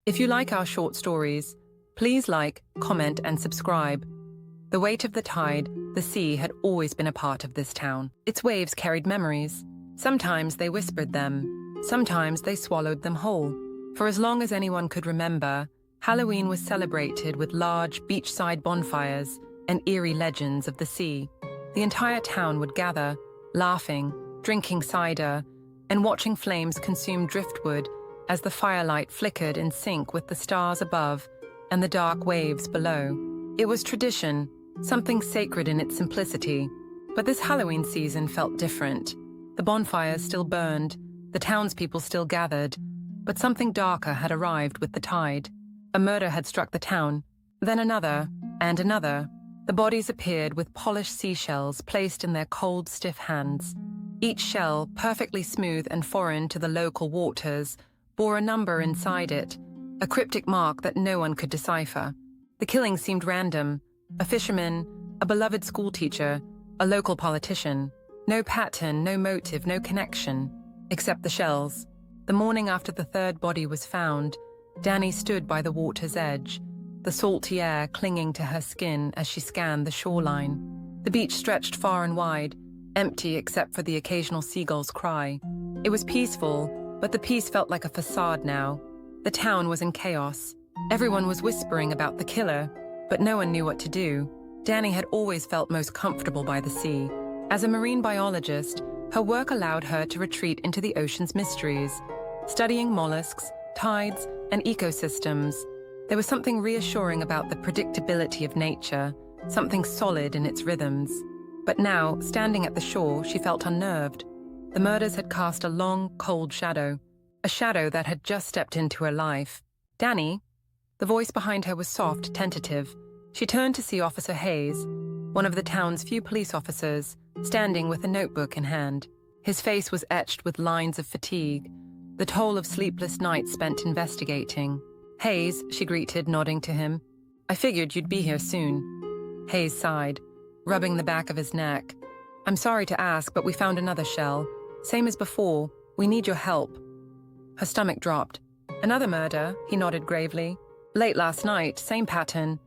If you like our short stories, please like, comment, and subscribe. The weight of the tide, the sea had always been a part of this town. Its waves carried memories. Sometimes they whispered them, sometimes they swallowed them whole. For as long as anyone could remember, Halloween was celebrated with large beachside bonfires and eerie legends of the sea. The entire town would gather, laughing, drinking cider, and watching flames consume driftwood as the firelight flickered in sync with the stars above and the dark waves below. It was tradition, something sacred in its simplicity. But this Halloween season felt different. The bonfires still burned, the townspeople still gathered, but something darker had arrived with the tide. A murder had struck the town, then another, and another. The bodies appeared with polished seashells placed in their cold, stiff hands. Each shell, perfectly smooth and foreign to the local waters, bore a number inside it, a cryptic mark that no one could decipher. The killing seemed random. A fisherman, a beloved schoolteacher, a local politician. No pattern, no motive, no connection, except the shells. The morning after the third body was found, Danny stood by the water's edge, the salty air clinging to her skin as she scanned the shoreline. The beach stretched far and wide, empty except for the occasional seagull's cry. It was peaceful, but the peace felt like a facade now. The town was in chaos. Everyone was whispering about the killer, but no one knew what to do. Danny had always felt most comfortable by the sea. As a marine biologist, her work allowed her to retreat into the ocean's mysteries, studying mollusks, tides, and ecosystems. There was something reassuring about the predictability of nature, something solid in its rhythms. But now, standing at the shore, she felt unnerved. The murders had cast a long, cold shadow, a shadow that had just stepped into her life. "Danny?" The voice behind her was soft, tentative. She turned to see Officer Hayes, one of the town's few police officers, standing with a notebook in hand. His face was etched with lines of fatigue, the toll of sleepless nights spent investigating. "Hayes," she greeted, nodding to him. "I figured you'd be here soon." Hayes sighed, rubbing the back of his neck. "I'm sorry to ask, but we found another shell. Same as before. We need your help." Her stomach dropped. "Another murder?" He nodded gravely. "Late last night, same pattern."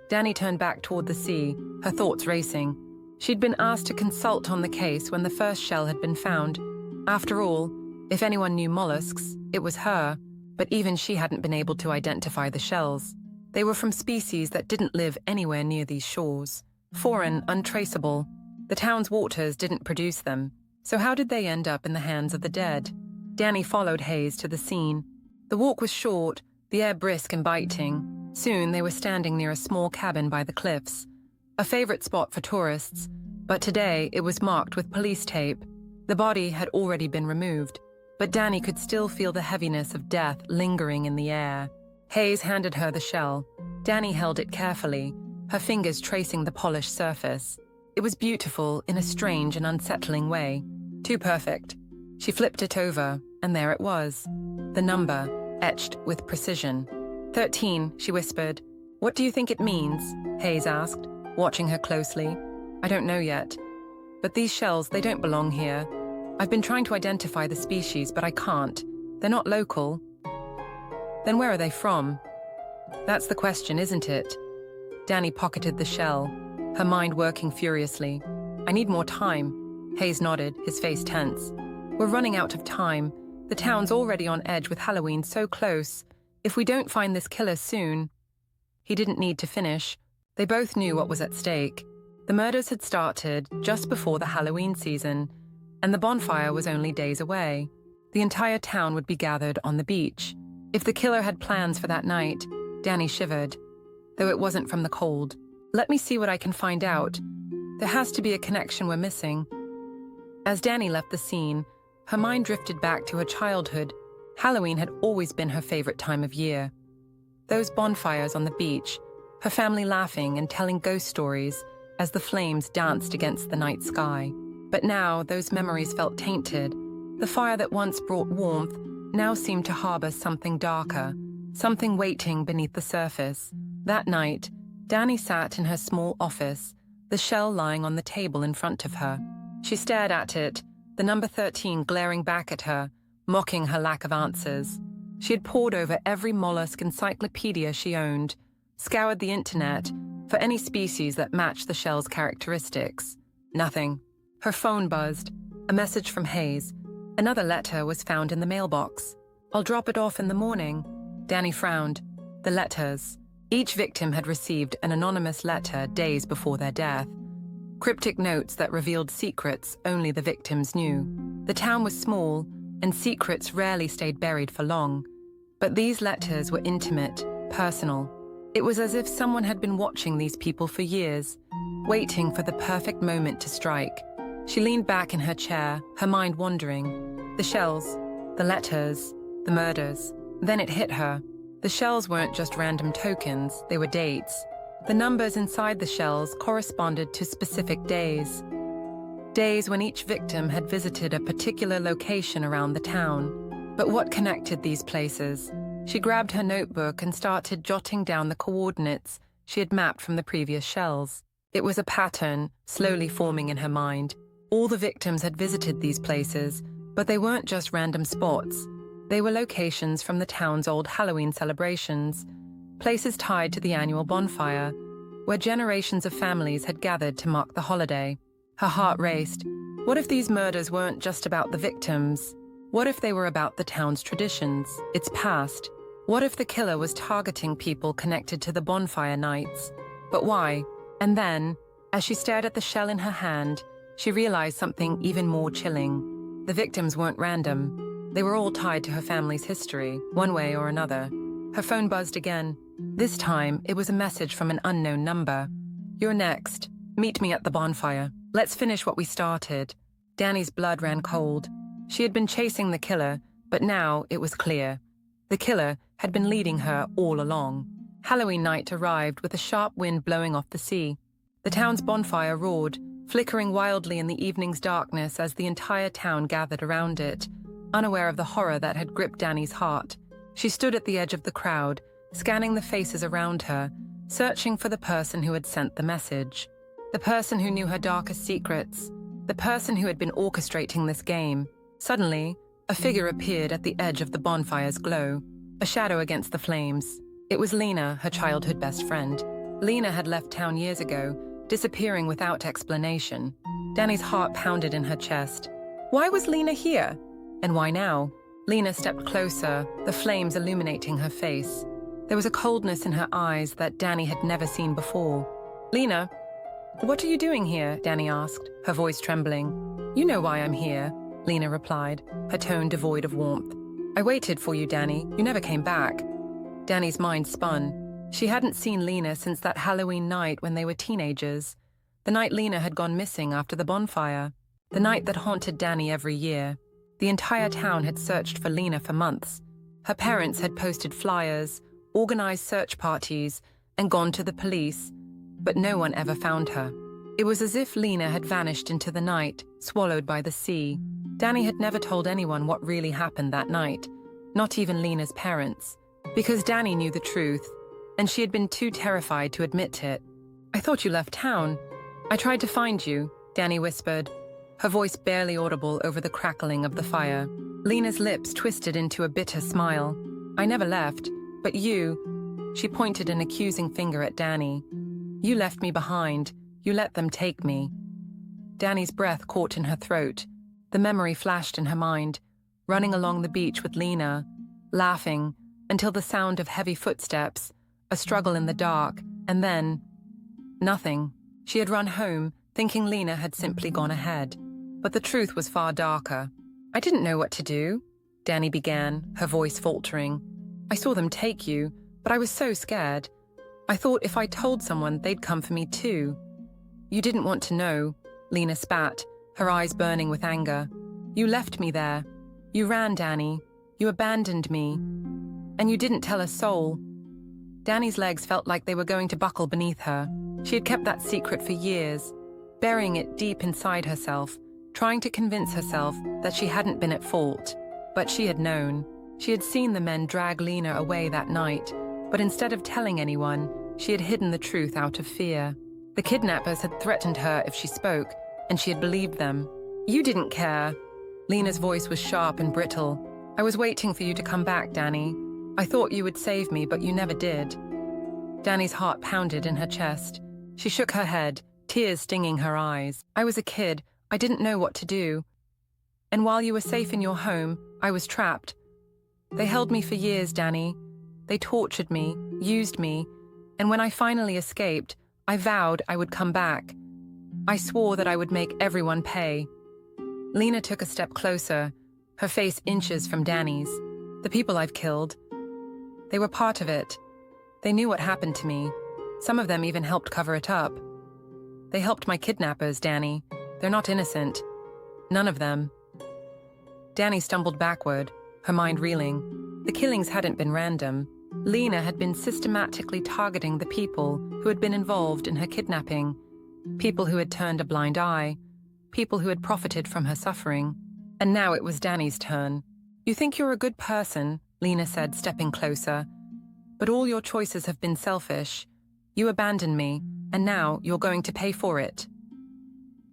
Danny turned back toward the sea, her thoughts racing. She'd been asked to consult on the case when the first shell had been found. After all, if anyone knew mollusks, it was her, but even she hadn't been able to identify the shells. They were from species that didn't live anywhere near these shores. Foreign, untraceable. The town's waters didn't produce them. So how did they end up in the hands of the dead? Danny followed Hayes to the scene. The walk was short, the air brisk and biting. Soon they were standing near a small cabin by the cliffs, a favorite spot for tourists, but today it was marked with police tape. The body had already been removed, but Danny could still feel the heaviness of death lingering in the air. Hayes handed her the shell. Danny held it carefully, her fingers tracing the polished surface. It was beautiful in a strange and unsettling way. Too perfect. She flipped it over, and there it was. The number, etched with precision. 13, she whispered. "What do you think it means?" Hayes asked, watching her closely. "I don't know yet. But these shells, they don't belong here. I've been trying to identify the species, but I can't. They're not local." "Then where are they from?" "That's the question, isn't it?" Danny pocketed the shell, her mind working furiously. "I need more time." Hayes nodded, his face tense. "We're running out of time. The town's already on edge with Halloween so close. If we don't find this killer soon..." He didn't need to finish. They both knew what was at stake. The murders had started just before the Halloween season, and the bonfire was only days away. The entire town would be gathered on the beach. If the killer had plans for that night, Danny shivered, though it wasn't from the cold. "Let me see what I can find out. There has to be a connection we're missing." As Danny left the scene, her mind drifted back to her childhood. Halloween had always been her favorite time of year. Those bonfires on the beach, her family laughing and telling ghost stories as the flames danced against the night sky. But now those memories felt tainted. The fire that once brought warmth now seemed to harbor something darker, something waiting beneath the surface. That night, Danny sat in her small office, the shell lying on the table in front of her. She stared at it, the number 13 glaring back at her, mocking her lack of answers. She had pored over every mollusk encyclopedia she owned, scoured the internet for any species that matched the shell's characteristics. Nothing. Her phone buzzed. A message from Hayes. Another letter was found in the mailbox. "I'll drop it off in the morning." Danny frowned. The letters. Each victim had received an anonymous letter days before their death. Cryptic notes that revealed secrets only the victims knew. The town was small, and secrets rarely stayed buried for long. But these letters were intimate, personal. It was as if someone had been watching these people for years, waiting for the perfect moment to strike. She leaned back in her chair, her mind wandering. The shells, the letters, the murders. Then it hit her. The shells weren't just random tokens, they were dates. The numbers inside the shells corresponded to specific days. Days when each victim had visited a particular location around the town. But what connected these places? She grabbed her notebook and started jotting down the coordinates she had mapped from the previous shells. It was a pattern, slowly forming in her mind. All the victims had visited these places, but they weren't just random spots. They were locations from the town's old Halloween celebrations, places tied to the annual bonfire, where generations of families had gathered to mark the holiday. Her heart raced. What if these murders weren't just about the victims? What if they were about the town's traditions, its past? What if the killer was targeting people connected to the bonfire nights? But why? And then, as she stared at the shell in her hand, she realized something even more chilling. The victims weren't random. They were all tied to her family's history, one way or another. Her phone buzzed again. This time, it was a message from an unknown number. "You're next. Meet me at the bonfire. Let's finish what we started." Danny's blood ran cold. She had been chasing the killer, but now it was clear. The killer had been leading her all along. Halloween night arrived with a sharp wind blowing off the sea. The town's bonfire roared, flickering wildly in the evening's darkness as the entire town gathered around it, unaware of the horror that had gripped Danny's heart. She stood at the edge of the crowd, scanning the faces around her, searching for the person who had sent the message. The person who knew her darkest secrets. The person who had been orchestrating this game. Suddenly, a figure appeared at the edge of the bonfire's glow, a shadow against the flames. It was Lena, her childhood best friend. Lena had left town years ago, disappearing without explanation. Danny's heart pounded in her chest. Why was Lena here? And why now? Lena stepped closer, the flames illuminating her face. There was a coldness in her eyes that Danny had never seen before. "Lena, what are you doing here?" Danny asked, her voice trembling. "You know why I'm here," Lena replied, her tone devoid of warmth. "I waited for you, Danny. You never came back." Danny's mind spun. She hadn't seen Lena since that Halloween night when they were teenagers. The night Lena had gone missing after the bonfire. The night that haunted Danny every year. The entire town had searched for Lena for months. Her parents had posted flyers, organized search parties, and gone to the police, but no one ever found her. It was as if Lena had vanished into the night, swallowed by the sea. Danny had never told anyone what really happened that night, not even Lena's parents, because Danny knew the truth, and she had been too terrified to admit it. "I thought you left town. I tried to find you," Danny whispered, her voice barely audible over the crackling of the fire. Lena's lips twisted into a bitter smile. "I never left, but you," she pointed an accusing finger at Danny. "You left me behind. You let them take me." Danny's breath caught in her throat. The memory flashed in her mind, running along the beach with Lena, laughing, until the sound of heavy footsteps, a struggle in the dark, and then nothing. She had run home, thinking Lena had simply gone ahead. But the truth was far darker. "I didn't know what to do," Danny began, her voice faltering. "I saw them take you, but I was so scared. I thought if I told someone, they'd come for me too." "You didn't want to know," Lena spat, her eyes burning with anger. "You left me there. You ran, Danny. You abandoned me. And you didn't tell a soul." Danny's legs felt like they were going to buckle beneath her. She had kept that secret for years, burying it deep inside herself, trying to convince herself that she hadn't been at fault. But she had known. She had seen the men drag Lena away that night, but instead of telling anyone, she had hidden the truth out of fear. The kidnappers had threatened her if she spoke, and she had believed them. "You didn't care." Lena's voice was sharp and brittle. I was waiting for you to come back, Danny. I thought you would save me, but you never did. Danny's heart pounded in her chest. She shook her head, tears stinging her eyes. I was a kid. I didn't know what to do. And while you were safe in your home, I was trapped. They held me for years, Danny. They tortured me, used me, and when I finally escaped, I vowed I would come back. I swore that I would make everyone pay. Lena took a step closer, her face inches from Danny's. The people I've killed, they were part of it. They knew what happened to me. Some of them even helped cover it up. They helped my kidnappers, Danny. They're not innocent. None of them. Danny stumbled backward, her mind reeling. The killings hadn't been random. Lena had been systematically targeting the people who had been involved in her kidnapping, people who had turned a blind eye, people who had profited from her suffering. And now it was Danny's turn. You think you're a good person, Lena said, stepping closer. But all your choices have been selfish. You abandoned me, and now you're going to pay for it.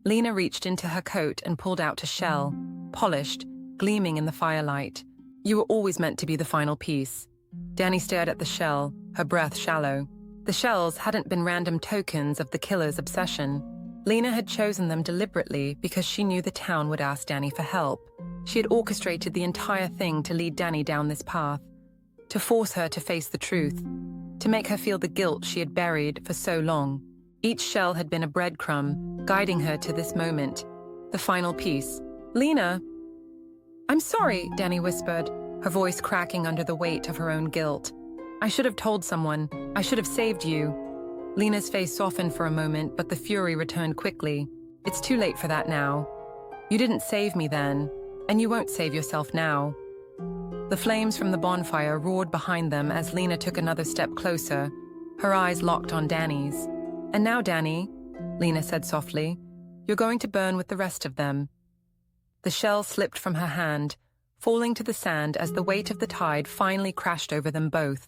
Lena reached into her coat and pulled out a shell, polished, gleaming in the firelight. You were always meant to be the final piece. Danny stared at the shell, her breath shallow. The shells hadn't been random tokens of the killer's obsession. Lena had chosen them deliberately because she knew the town would ask Danny for help. She had orchestrated the entire thing to lead Danny down this path, to force her to face the truth, to make her feel the guilt she had buried for so long. Each shell had been a breadcrumb, guiding her to this moment, the final piece. Lena! I'm sorry, Danny whispered, her voice cracking under the weight of her own guilt. I should have told someone. I should have saved you. Lena's face softened for a moment, but the fury returned quickly. It's too late for that now. You didn't save me then, and you won't save yourself now. The flames from the bonfire roared behind them as Lena took another step closer, her eyes locked on Danny's. And now, Danny, Lena said softly, you're going to burn with the rest of them. The shell slipped from her hand, falling to the sand as the weight of the tide finally crashed over them both.